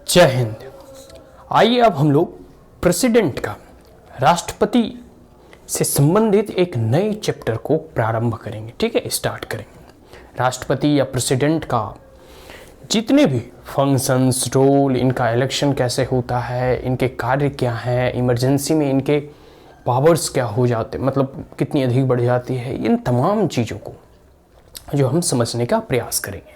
जय हिंद। आइए अब हम लोग प्रेसिडेंट का, राष्ट्रपति से संबंधित एक नए चैप्टर को प्रारंभ करेंगे। ठीक है, स्टार्ट करेंगे। राष्ट्रपति या प्रेसिडेंट का जितने भी फंक्शंस, रोल, इनका इलेक्शन कैसे होता है, इनके कार्य क्या हैं, इमरजेंसी में इनके पावर्स क्या हो जाते, मतलब कितनी अधिक बढ़ जाती है, इन तमाम चीज़ों को जो हम समझने का प्रयास करेंगे।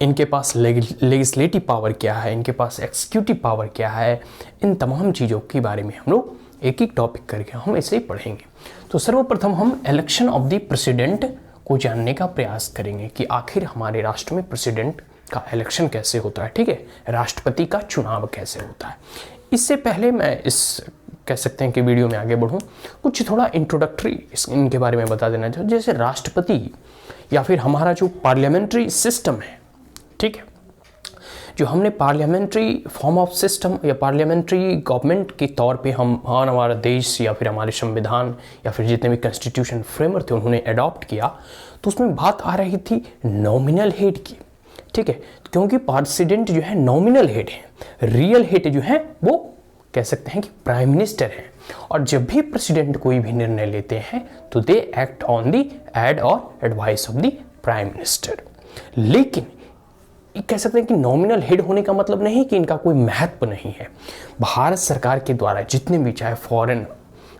इनके पास लेजिस्लेटिव पावर क्या है, इनके पास एक्सिक्यूटिव पावर क्या है, इन तमाम चीज़ों के बारे में हम लोग एक एक टॉपिक करके हम ऐसे ही पढ़ेंगे। तो सर्वप्रथम हम इलेक्शन ऑफ द प्रेसिडेंट को जानने का प्रयास करेंगे कि आखिर हमारे राष्ट्र में प्रेसिडेंट का इलेक्शन कैसे होता है। ठीक है, राष्ट्रपति का चुनाव कैसे होता है। इससे पहले मैं इस कह सकते हैं कि वीडियो में आगे बढ़ूं, कुछ थोड़ा इंट्रोडक्टरी इनके बारे में बता देना चाहूँ। जैसे राष्ट्रपति या फिर हमारा जो पार्लियामेंट्री सिस्टम है, ठीक है, जो हमने पार्लियामेंट्री फॉर्म ऑफ सिस्टम या पार्लियामेंट्री गवर्नमेंट के तौर पे हम हमारा देश या फिर हमारे संविधान या फिर जितने भी कॉन्स्टिट्यूशन फ्रेमवर्क थे उन्होंने अडॉप्ट किया, तो उसमें बात आ रही थी नॉमिनल हेड की। ठीक है, क्योंकि प्रेसिडेंट जो है नॉमिनल हेड है, रियल हेड जो है वो कह सकते हैं कि प्राइम मिनिस्टर है। और जब भी प्रेसिडेंट कोई भी निर्णय लेते हैं तो they act on the aid और advice of the prime minister. लेकिन कह सकते हैं कि नॉमिनल हेड होने का मतलब नहीं कि इनका कोई महत्व नहीं है। भारत सरकार के द्वारा जितने भी चाहे फॉरेन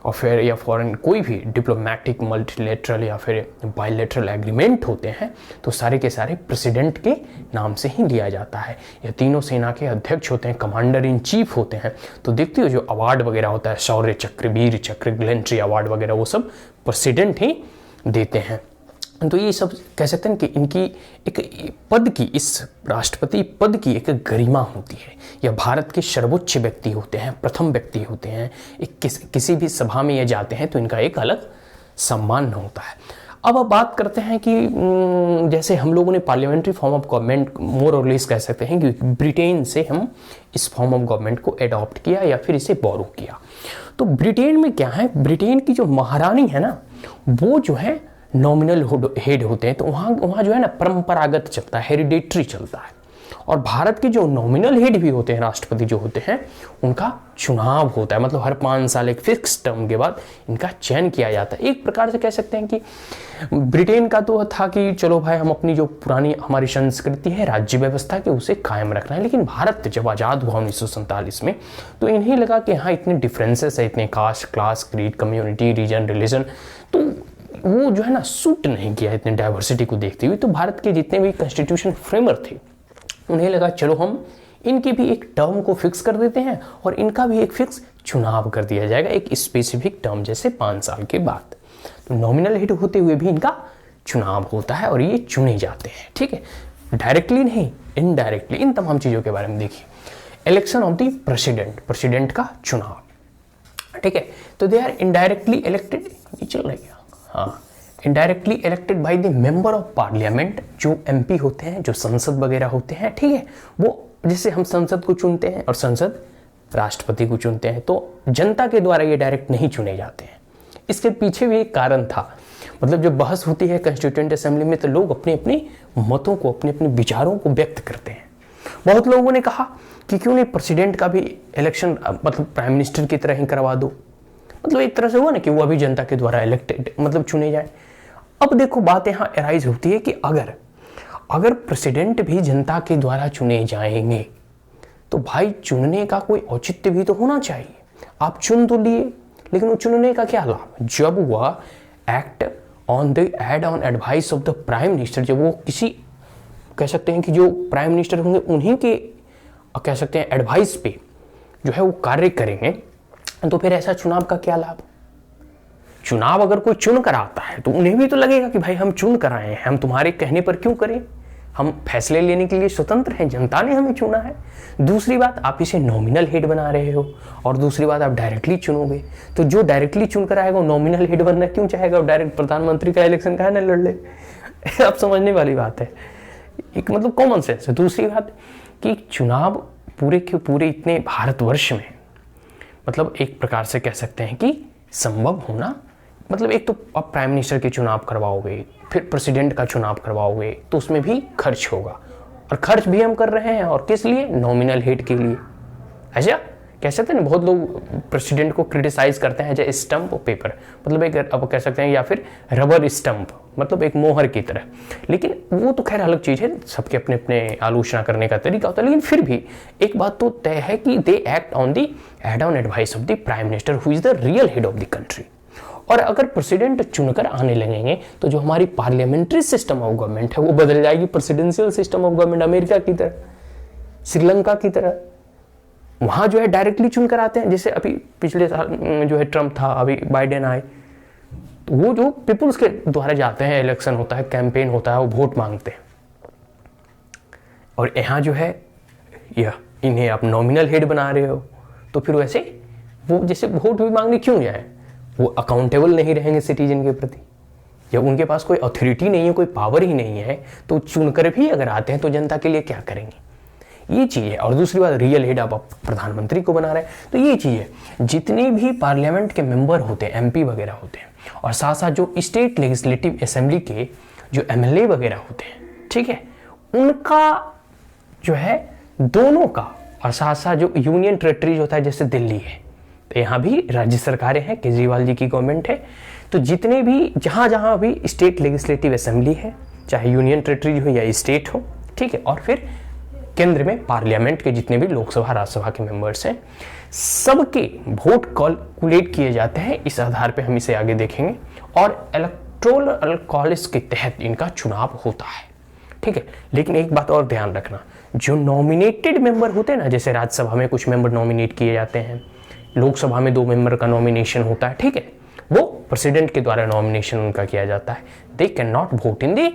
अफेयर या फॉरेन कोई भी डिप्लोमेटिक, मल्टीलेटरल या फिर बायलैटरल एग्रीमेंट होते हैं तो सारे के सारे प्रेसिडेंट के नाम से ही लिया जाता है। यह तीनों सेना के अध्यक्ष होते हैं, कमांडर इन चीफ होते हैं। तो देखते हो जो अवार्ड वगैरह होता है, शौर्य चक्र, वीर चक्र, गैलेंट्री अवार्ड वगैरह, वो सब प्रेसिडेंट ही देते हैं। तो ये सब कह सकते हैं कि इनकी एक पद की, इस राष्ट्रपति पद की एक गरिमा होती है। यह भारत के सर्वोच्च व्यक्ति होते हैं, प्रथम व्यक्ति होते हैं। किसी भी सभा में ये जाते हैं तो इनका एक अलग सम्मान होता है। अब बात करते हैं कि जैसे हम लोगों ने पार्लियामेंट्री फॉर्म ऑफ गवर्नमेंट मोर और लेस कह सकते हैं कि ब्रिटेन से हम इस फॉर्म ऑफ गवर्नमेंट को अडॉप्ट किया या फिर इसे बोरो किया। तो ब्रिटेन में क्या है, ब्रिटेन की जो महारानी है ना, वो जो है नॉमिनल हेड होते हैं। तो वहाँ जो है ना परंपरागत चलता है, हेरिडेटरी चलता है। और भारत के जो नॉमिनल हेड भी होते हैं, राष्ट्रपति जो होते हैं, उनका चुनाव होता है। मतलब हर 5 साल एक फिक्स टर्म के बाद इनका चयन किया जाता है। एक प्रकार से कह सकते हैं कि ब्रिटेन का तो था कि चलो भाई हम अपनी जो पुरानी हमारी संस्कृति है राज्य व्यवस्था की उसे कायम रखना है। लेकिन भारत जब आज़ाद हुआ 1947 में, तो इन्हें लगा कि हाँ इतने डिफरेंसेस है, इतने caste, class, creed, community, region, religion, तो वो जो है ना सूट नहीं किया इतने डाइवर्सिटी को देखते हुए। तो भारत के जितने भी कॉन्स्टिट्यूशन फ्रेमवर्क थे उन्हें लगा चलो हम इनके भी एक टर्म को फिक्स कर देते हैं और इनका भी एक फिक्स चुनाव कर दिया जाएगा एक स्पेसिफिक टर्म, जैसे 5 साल के बाद। तो नॉमिनल हेड होते हुए भी इनका चुनाव होता है और ये चुने जाते हैं। ठीक है, डायरेक्टली नहीं, इनडायरेक्टली। इन तमाम चीज़ों के बारे में देखिए। Election of the president, president का चुनाव। ठीक है, तो दे आर इनडायरेक्टली इलेक्टेड, ये चल रही है, हाँ, indirectly elected by the member of parliament, जो एमपी होते हैं, जो संसद वगैरह होते हैं। ठीक है, वो जैसे हम संसद को चुनते हैं और संसद राष्ट्रपति को चुनते हैं, तो जनता के द्वारा ये डायरेक्ट नहीं चुने जाते हैं। इसके पीछे भी एक कारण था। मतलब जब बहस होती है कॉन्स्टिट्यूएंट असेंबली में तो लोग अपने अपने मतों को, अपने अपने विचारों को व्यक्त करते हैं। बहुत लोगों ने कहा कि क्यों नहीं प्रेसिडेंट का भी इलेक्शन मतलब प्राइम मिनिस्टर की तरह ही करवा दो। मतलब एक तरह से हुआ ना कि वो अभी जनता के द्वारा इलेक्टेड, मतलब चुने जाए। अब देखो बात यहाँ अराइज होती है कि अगर प्रेसिडेंट भी जनता के द्वारा चुने जाएंगे तो भाई चुनने का कोई औचित्य भी तो होना चाहिए। आप चुन तो लिए, लेकिन वो चुनने का क्या लाभ, जब वह act on the aid on advice of the prime minister, जब वो किसी कह सकते हैं कि जो प्राइम मिनिस्टर होंगे उन्हीं के कह सकते हैं एडवाइस पे जो है वो कार्य करेंगे, तो फिर ऐसा चुनाव का क्या लाभ। चुनाव अगर कोई चुन कर आता है तो उन्हें भी तो लगेगा कि भाई हम चुन कर आए हैं, हम तुम्हारे कहने पर क्यों करें, हम फैसले लेने के लिए स्वतंत्र हैं, जनता ने हमें चुना है। दूसरी बात, आप इसे नॉमिनल हेड बना रहे हो और दूसरी बात आप डायरेक्टली चुनोगे, तो जो डायरेक्टली चुन कर आएगा वो नॉमिनल हेड बनना क्यों चाहेगा, और डायरेक्ट प्रधानमंत्री का इलेक्शन का है ना लड़ ले। आप समझने वाली बात है, एक मतलब कॉमन सेंस है। दूसरी बात कि चुनाव पूरे के पूरे इतने भारतवर्ष में मतलब एक प्रकार से कह सकते हैं कि संभव होना, मतलब एक तो आप प्राइम मिनिस्टर के चुनाव करवाओगे, फिर प्रेसिडेंट का चुनाव करवाओगे, तो उसमें भी खर्च होगा और खर्च भी हम कर रहे हैं, और किस लिए? नॉमिनल हेड के लिए। ऐसा कह सकते हैं ना, बहुत लोग प्रेसिडेंट को क्रिटिसाइज करते हैं एज स्टंप और पेपर, मतलब एक अब कह सकते हैं, या फिर रबर स्टंप, मतलब एक मोहर की तरह। लेकिन वो तो खैर अलग चीज है, सबके अपने अपने आलोचना करने का तरीका होता है। लेकिन फिर भी एक बात तो तय है कि दे act on the advice of the prime minister who is the real head of the country. और अगर प्रेसिडेंट चुनकर आने लगेंगे तो जो हमारी पार्लियामेंट्री सिस्टम ऑफ गवर्नमेंट है वो बदल जाएगी presidential system of government, America की तरह, श्रीलंका की तरह। वहां जो है डायरेक्टली चुनकर आते हैं, जैसे अभी पिछले साल जो है ट्रम्प था, अभी बाइडेन आए, तो वो जो पीपुल्स के द्वारा जाते हैं, इलेक्शन होता है, कैंपेन होता है, वो वोट मांगते हैं। और यहाँ जो है यह इन्हें आप नॉमिनल हेड बना रहे हो, तो फिर वैसे वो जैसे वोट भी मांगने क्यों जाए? वो अकाउंटेबल नहीं रहेंगे सिटीजन के प्रति, जब उनके पास कोई अथॉरिटी नहीं है, कोई पावर ही नहीं है, तो चुनकर भी अगर आते हैं तो जनता के लिए क्या करेंगे? ये चीज है। और दूसरी बात, रियल हेड आप प्रधानमंत्री को बना रहे हैं, तो ये चीज है। जितने भी पार्लियामेंट के मेंबर होते हैं, एमपी वगैरह होते हैं, और साथ साथ जो स्टेट लेजिस्लेटिव असेंबली के जो एमएलए वगैरह होते हैं, ठीक है, उनका जो है दोनों का, और साथ साथ जो यूनियन टेरिटरीज होता है जैसे दिल्ली है, तो यहाँ भी राज्य सरकारें हैं, केजरीवाल जी की गवर्नमेंट है, तो जितने भी जहां जहां भी स्टेट लेजिस्लेटिव असेंबली है, चाहे यूनियन टेरिटरी हो या स्टेट हो, ठीक है, और फिर केंद्र में पार्लियामेंट के जितने भी लोकसभा राज्यसभा के मेंबर्स हैं, सबके वोट कैलकुलेट किए जाते हैं। इस आधार पे हम इसे आगे देखेंगे, और इलेक्टोरल कॉलेज के तहत इनका चुनाव होता है, ठीक है। लेकिन एक बात और ध्यान रखना, जो नॉमिनेटेड मेंबर होते हैं ना, जैसे राज्यसभा में कुछ मेंबर नॉमिनेट किए जाते हैं, लोकसभा में 2 मेंबर का नॉमिनेशन होता है, ठीक है, वो प्रेसिडेंट के द्वारा नॉमिनेशन उनका किया जाता है। They can not vote in the,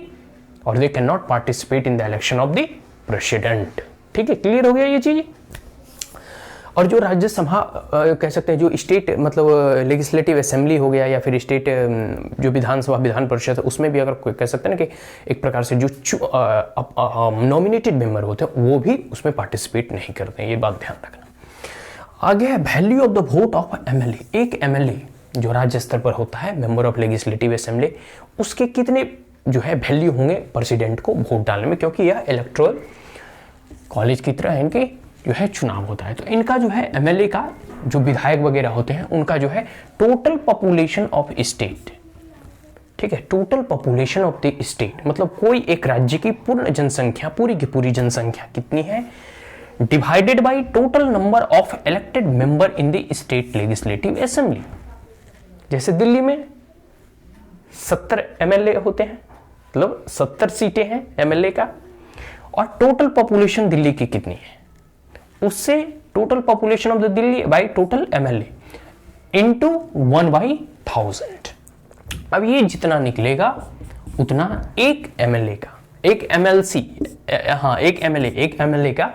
और they can not participate in the election of the president, ठीक है। क्लियर हो गया ये चीज। और जो राज्यसभा कह सकते हैं, जो स्टेट मतलब लेजिस्लेटिव असेंबली हो गया, या फिर स्टेट जो विधानसभा विधान परिषद है, उसमें भी अगर कोई कह सकते हैं ना कि एक प्रकार से जो नॉमिनेटेड मेंबर होते हैं वो भी उसमें पार्टिसिपेट नहीं करते हैं, ये बात ध्यान रखना। आगे है value of the vote of MLA. एक एमएलए जो राज्य स्तर पर होता है, मेंबर ऑफ लेजिस्लेटिव असेंबली, उसके कितने जो है वैल्यू होंगे प्रेसिडेंट को वोट डालने में, क्योंकि यह इलेक्टोरल कॉलेज की तरह इनके जो है चुनाव होता है। तो इनका जो है एमएलए का जो विधायक वगैरह होते हैं, उनका जो है टोटल पॉपुलेशन ऑफ स्टेट, ठीक है, total population of the state, मतलब कोई एक राज्य की पूर्ण जनसंख्या, पूरी की पूरी जनसंख्या कितनी है, divided by total number of elected member in the state legislative assembly. जैसे दिल्ली में 70 एमएलए होते हैं, मतलब 70 सीटें हैं एमएलए का, और टोटल पॉपुलेशन दिल्ली की कितनी है, उससे total population of the Delhi by total MLA into 1/1000। अब ये जितना निकलेगा उतना एक एमएलए का, एक एमएलसी, हाँ एक एमएलए का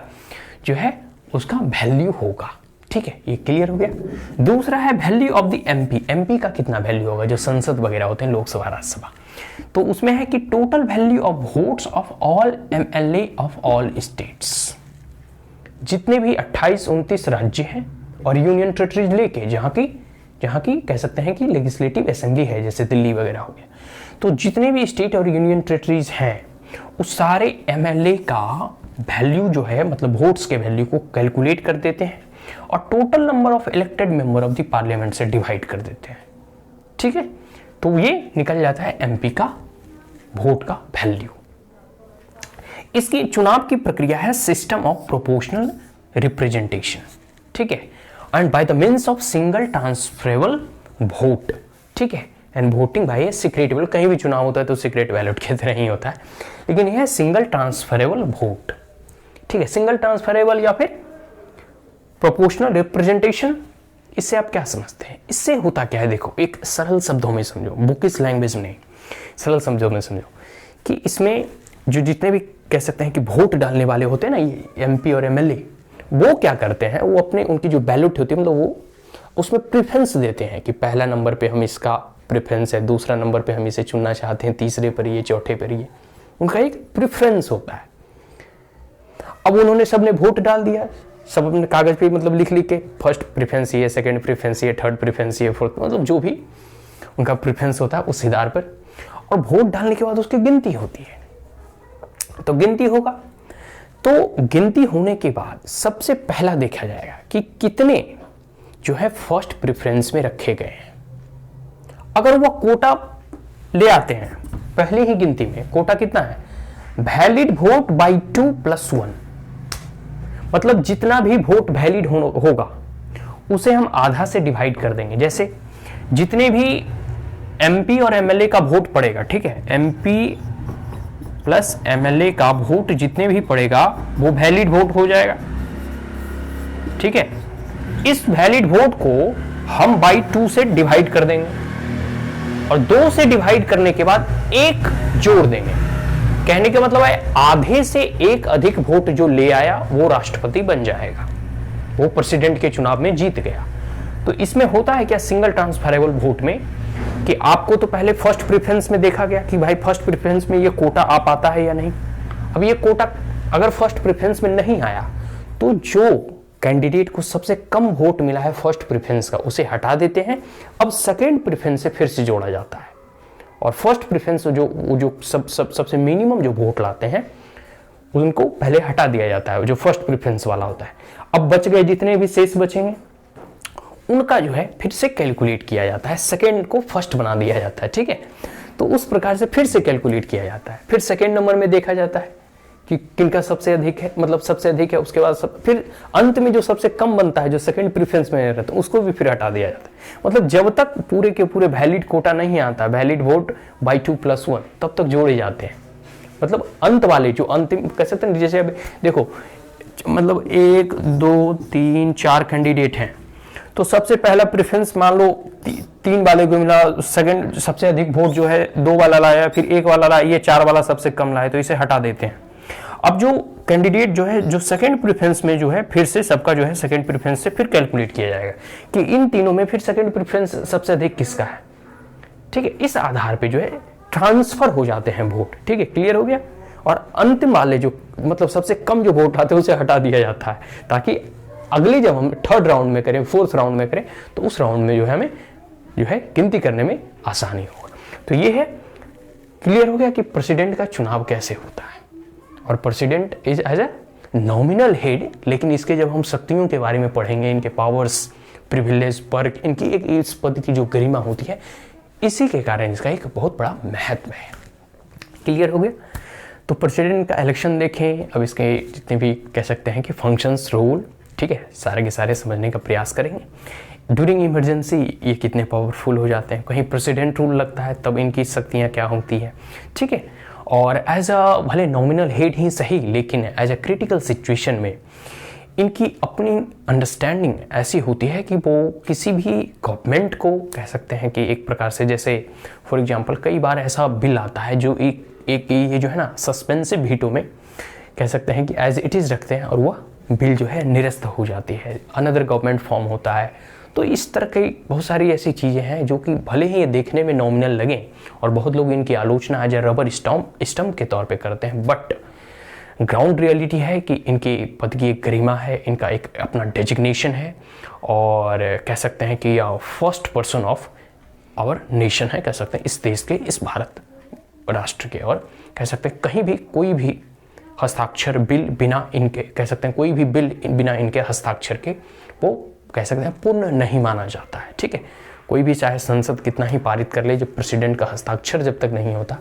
जो है उसका वैल्यू होगा, ठीक है, ये क्लियर हो गया। दूसरा है value of the MP. MP का कितना वैल्यू होगा, जो संसद वगैरह होते हैं, लोकसभा राज्यसभा, तो उसमें है कि total value of votes of all MLA of all states. जितने भी 28-29 राज्य हैं और यूनियन टेरिटरीज लेके, जहां की कह सकते हैं कि लेजिस्लेटिव असेंबली है, जैसे दिल्ली वगैरह हो गया, तो जितने भी स्टेट और यूनियन टेरिटरीज हैं उस सारे एमएलए का वैल्यू जो है, मतलब वोट्स के वैल्यू को कैलकुलेट कर देते हैं और total number of elected member of the parliament से डिवाइड कर देते हैं, ठीक है। तो ये निकल जाता है एमपी का वोट का वैल्यू। इसकी चुनाव की प्रक्रिया है सिस्टम ऑफ प्रोपोर्शनल रिप्रेजेंटेशन, ठीक है, and by the means of single transferable vote, ठीक है, and voting by a secret ballot. कहीं भी चुनाव होता है तो सीक्रेट बैलेट की तरह ही होता है, लेकिन यह है सिंगल ट्रांसफरेबल वोट, ठीक है, सिंगल ट्रांसफरेबल या फिर प्रोपोर्शनल रिप्रेजेंटेशन। इससे आप क्या समझते हैं, इससे होता क्या है, देखो एक सरल शब्दों में समझो, बुकिश लैंग्वेज में, सरल शब्दों में समझो कि इसमें जो जितने भी कह सकते हैं कि वोट डालने वाले होते हैं ना, ये एमपी और एमएलए, वो क्या करते हैं, वो अपने उनकी जो बैलेट होती है, मतलब वो उसमें प्रेफरेंस देते हैं कि पहला नंबर पे हम इसका प्रेफरेंस है, दूसरा नंबर पे हम इसे चुनना चाहते हैं, तीसरे पर ये, चौथे पर ये, उनका एक प्रेफरेंस होता है। अब उन्होंने सबने वोट डाल दिया, सब अपने कागज पे मतलब लिख के, फर्स्ट प्रेफरेंस ये, सेकंड प्रेफरेंस ये, थर्ड प्रेफरेंस ये, फोर्थ, मतलब जो भी उनका प्रेफरेंस होता है उस आधार पर। और वोट डालने के बाद उसकी गिनती होती है, तो गिनती होगा तो गिनती होने के बाद सबसे पहला देखा जाएगा कि कितने जो है फर्स्ट प्रेफरेंस में रखे गए हैं। अगर वो कोटा ले आते हैं पहले ही गिनती में, कोटा कितना है, वैलिड वोट बाई 2+1, मतलब जितना भी वोट वैलिड होगा उसे हम आधा से डिवाइड कर देंगे। जैसे जितने भी एमपी और एमएलए का वोट पड़ेगा, ठीक है, एमपी प्लस एमएलए का वोट जितने भी पड़ेगा वो वैलिड वोट हो जाएगा, ठीक है। इस वैलिड वोट को हम बाई 2 से डिवाइड कर देंगे और 2 से डिवाइड करने के बाद 1 जोड़ देंगे। कहने का मतलब है आधे से 1 अधिक वोट जो ले आया वो राष्ट्रपति बन जाएगा, वो प्रेसिडेंट के चुनाव में जीत गया। तो इसमें होता है क्या सिंगल ट्रांसफरेबल वोट में कि आपको तो पहले फर्स्ट प्रेफरेंस में देखा गया कि भाई फर्स्ट प्रेफरेंस में ये कोटा आ पाता है या नहीं। अब ये कोटा अगर फर्स्ट प्रेफरेंस में नहीं आया तो जो कैंडिडेट को सबसे कम वोट मिला है फर्स्ट प्रेफरेंस का उसे हटा देते हैं। अब सेकेंड प्रेफरेंस से फिर से जोड़ा जाता है और फर्स्ट प्रेफरेंस जो सबसे मिनिमम जो वोट लाते हैं उनको पहले हटा दिया जाता है, जो फर्स्ट प्रेफरेंस वाला होता है। अब बच गए जितने भी शेष बचेंगे उनका जो है फिर से कैलकुलेट किया जाता है, सेकेंड को फर्स्ट बना दिया जाता है, ठीक है। तो उस प्रकार से फिर से कैलकुलेट किया जाता है, फिर सेकेंड नंबर में देखा जाता है कि किनका सबसे अधिक है, मतलब सबसे अधिक है, उसके बाद फिर अंत में जो सबसे कम बनता है जो सेकंड प्रेफरेंस में रहता है उसको भी फिर हटा दिया जाता है। मतलब जब तक पूरे के पूरे वैलिड कोटा नहीं आता, वैलिड वोट बाई 2+1, तब तक जोड़े जाते हैं। मतलब अंत वाले जो अंतिम कह सकते हैं, जैसे अब देखो मतलब 1 2 3 4 कैंडिडेट हैं तो सबसे पहला प्रेफरेंस मान लो 3 वाले को मिला, सेकंड सबसे अधिक वोट जो है 2 वाला लाया, फिर 1 वाला लाया, ये 4 वाला सबसे कम लाया, तो इसे हटा देते हैं। अब जो कैंडिडेट जो है जो सेकंड प्रेफरेंस में जो है फिर से सबका जो है सेकंड प्रेफरेंस से फिर कैलकुलेट किया जाएगा कि इन तीनों में फिर सेकंड प्रेफरेंस सबसे अधिक किसका है, ठीक है। इस आधार पे जो है ट्रांसफर हो जाते हैं वोट, ठीक है, क्लियर हो गया। और अंतिम वाले जो मतलब सबसे कम जो वोट आते हैं उसे हटा दिया जाता है ताकि अगले जब हम थर्ड राउंड में करें, फोर्थ राउंड में करें तो उस राउंड में जो है हमें जो है गिनती करने में आसानी हो। तो ये है, क्लियर हो गया कि प्रेसिडेंट का चुनाव कैसे होता है। और president is as a nominal head, लेकिन इसके जब हम शक्तियों के बारे में पढ़ेंगे, इनके पावर्स, प्रिविलेज, पर्क, इनकी एक इस पद की जो गरिमा होती है, इसी के कारण इसका एक बहुत बड़ा महत्व है। क्लियर हो गया। तो प्रेसिडेंट का इलेक्शन देखें, अब इसके जितने भी कह सकते हैं कि फंक्शंस, रूल, ठीक है, सारे के सारे समझने का प्रयास करेंगे। ड्यूरिंग इमरजेंसी ये कितने पावरफुल हो जाते हैं, कहीं प्रेसिडेंट रूल लगता है तब इनकी शक्तियाँ क्या होती है, ठीक है। और एज अ भले नॉमिनल हेड ही सही, लेकिन एज अ क्रिटिकल सिचुएशन में इनकी अपनी अंडरस्टैंडिंग ऐसी होती है कि वो किसी भी गवर्नमेंट को कह सकते हैं कि एक प्रकार से, जैसे फॉर एग्जांपल कई बार ऐसा बिल आता है जो एक ये जो है ना सस्पेंसिव वीटो में कह सकते हैं कि एज इट इज़ रखते हैं और वह बिल जो है निरस्त हो जाती है, अनदर गवर्नमेंट फॉर्म होता है। तो इस तरह की बहुत सारी ऐसी चीज़ें हैं जो कि भले ही ये देखने में नॉमिनल लगें और बहुत लोग इनकी आलोचना एज ए रबर स्टम्प के तौर पे करते हैं, बट ग्राउंड रियलिटी है कि इनके पद की एक गरिमा है, इनका एक अपना डेजिग्नेशन है और कह सकते हैं कि first person of our nation है, कह सकते हैं इस देश के, इस भारत राष्ट्र के। और कह सकते हैं कहीं भी कोई भी हस्ताक्षर बिल बिना इनके, कह सकते हैं कोई भी बिल बिना इनके हस्ताक्षर के वो कह सकते हैं पूर्ण नहीं माना जाता है, ठीक है। कोई भी चाहे संसद कितना ही पारित कर ले, जब प्रेसिडेंट का हस्ताक्षर जब तक नहीं होता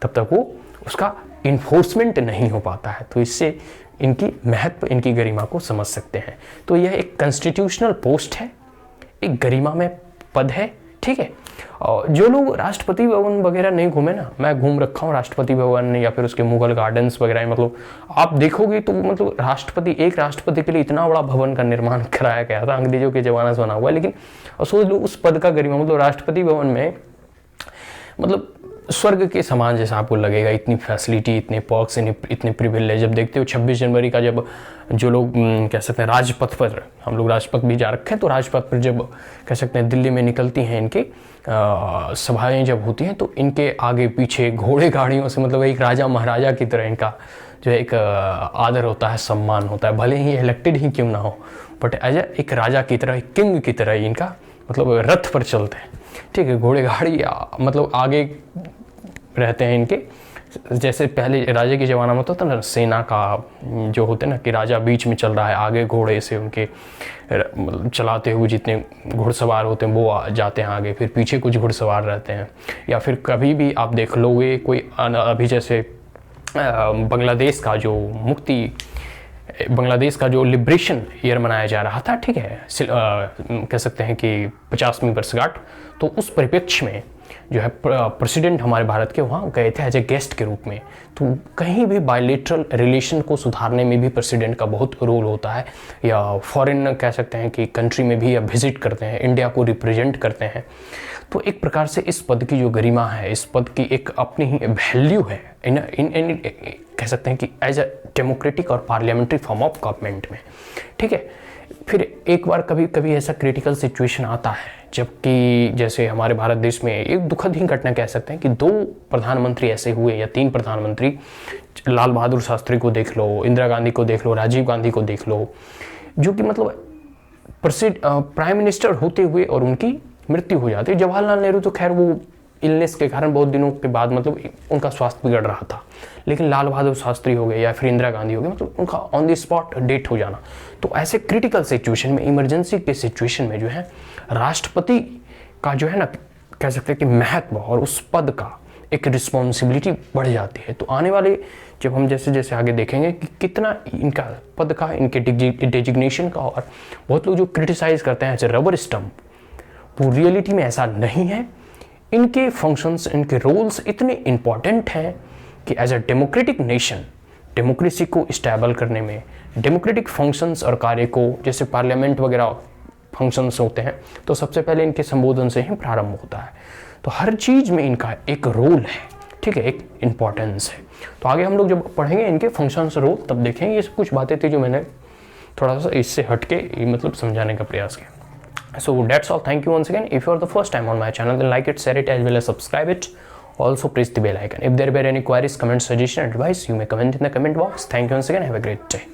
तब तक वो उसका इन्फोर्समेंट नहीं हो पाता है। तो इससे इनकी महत्व, इनकी गरिमा को समझ सकते हैं। तो यह एक कॉन्स्टिट्यूशनल पोस्ट है, एक गरिमा में पद है, ठीक है। और जो लोग राष्ट्रपति भवन वगैरह नहीं घूमे ना, मैं घूम रखा हूँ राष्ट्रपति भवन या फिर उसके मुगल गार्डन्स वगैरह, मतलब आप देखोगे तो मतलब एक राष्ट्रपति के लिए इतना बड़ा भवन का निर्माण कराया गया था, अंग्रेजों के जमाने से बना हुआ है। लेकिन सोच लो उस पद का गरिमा, मतलब राष्ट्रपति भवन में मतलब स्वर्ग के समान जैसा आपको लगेगा, इतनी फैसिलिटी, इतने पर्क्स, इतने प्रिविलेज। जब देखते हो 26 जनवरी का जब जो लोग कह सकते हैं राजपथ पर, हम लोग राजपथ भी जा रखे हैं, तो राजपथ पर जब कह सकते हैं दिल्ली में निकलती हैं इनके सभाएं जब होती हैं तो इनके आगे पीछे घोड़े गाड़ियों से, मतलब एक राजा महाराजा की तरह इनका जो है एक आदर होता है, सम्मान होता है, भले ही इलेक्टेड ही क्यों ना हो, बट एज एक राजा की तरह, किंग की तरह इनका मतलब रथ पर चलते हैं, ठीक है। घोड़े गाड़ी मतलब आगे रहते हैं इनके, जैसे पहले राजा के ज़माना में होता था ना, सेना का जो होते ना कि राजा बीच में चल रहा है, आगे घोड़े से उनके मतलब चलाते हुए जितने घुड़सवार होते हैं वो जाते हैं आगे, फिर पीछे कुछ घुड़सवार रहते हैं। या फिर कभी भी आप देख लोगे कोई अभी जैसे बांग्लादेश का जो लिबरेशन ईयर मनाया जा रहा था, ठीक है, कह सकते हैं कि 50वीं वर्षगांठ, तो उस परिप्रेक्ष्य में जो है प्रेसिडेंट हमारे भारत के वहाँ गए थे एज ए गेस्ट के रूप में। तो कहीं भी बायलेटरल रिलेशन को सुधारने में भी प्रेसिडेंट का बहुत रोल होता है, या फॉरेन कह सकते हैं कि कंट्री में भी या विजिट करते हैं, इंडिया को रिप्रेजेंट करते हैं। तो एक प्रकार से इस पद की जो गरिमा है, इस पद की एक अपनी ही वैल्यू है इन कह सकते हैं कि एज अ डेमोक्रेटिक और पार्लियामेंट्री फॉर्म ऑफ गवर्नमेंट में, ठीक है। फिर एक बार कभी कभी ऐसा क्रिटिकल सिचुएशन आता है, जबकि जैसे हमारे भारत देश में एक दुखद ही घटना कह सकते हैं कि 2 प्रधानमंत्री ऐसे हुए या 3 प्रधानमंत्री, लाल बहादुर शास्त्री को देख लो, इंदिरा गांधी को देख लो, राजीव गांधी को देख लो, जो कि मतलब प्राइम मिनिस्टर होते हुए और उनकी मृत्यु हो जाती है। जवाहरलाल नेहरू तो खैर वो इलनेस के कारण बहुत दिनों के बाद मतलब उनका स्वास्थ्य बिगड़ रहा था, लेकिन लाल बहादुर शास्त्री हो गए या फिर इंदिरा गांधी हो गए, मतलब उनका ऑन द स्पॉट डेथ हो जाना। तो ऐसे क्रिटिकल सिचुएशन में, इमरजेंसी के सिचुएशन में जो है राष्ट्रपति का जो है ना कह सकते हैं कि महत्व और उस पद का एक रिस्पॉन्सिबिलिटी बढ़ जाती है। तो आने वाले जब हम जैसे जैसे आगे देखेंगे कि कितना इनका पद का, इनके डेजिग्नेशन का, और बहुत लोग जो क्रिटिसाइज करते हैं ऐसे रबर स्टम्प, वो रियलिटी में ऐसा नहीं है। इनके फंक्शंस, इनके रोल्स इतने इंपॉर्टेंट हैं कि as a democratic nation, democracy को स्टेबल करने में, डेमोक्रेटिक फंक्शंस और कार्य को, जैसे पार्लियामेंट वगैरह फंक्शंस होते हैं, तो सबसे पहले इनके संबोधन से ही प्रारंभ होता है। तो हर चीज़ में इनका एक रोल है, ठीक है, एक इम्पॉर्टेंस है। तो आगे हम लोग जब पढ़ेंगे इनके फंक्शंस रोल, तब देखेंगे। ये कुछ बातें थी जो मैंने थोड़ा सा इससे हटके मतलब समझाने का प्रयास किया। So that's all. Thank you once again. If you are the first time on my channel, then like it, share it, as well as subscribe it. Also press the bell icon. If there were any queries, comments, suggestion, advice, you may comment in the comment box. Thank you once again. Have a great day.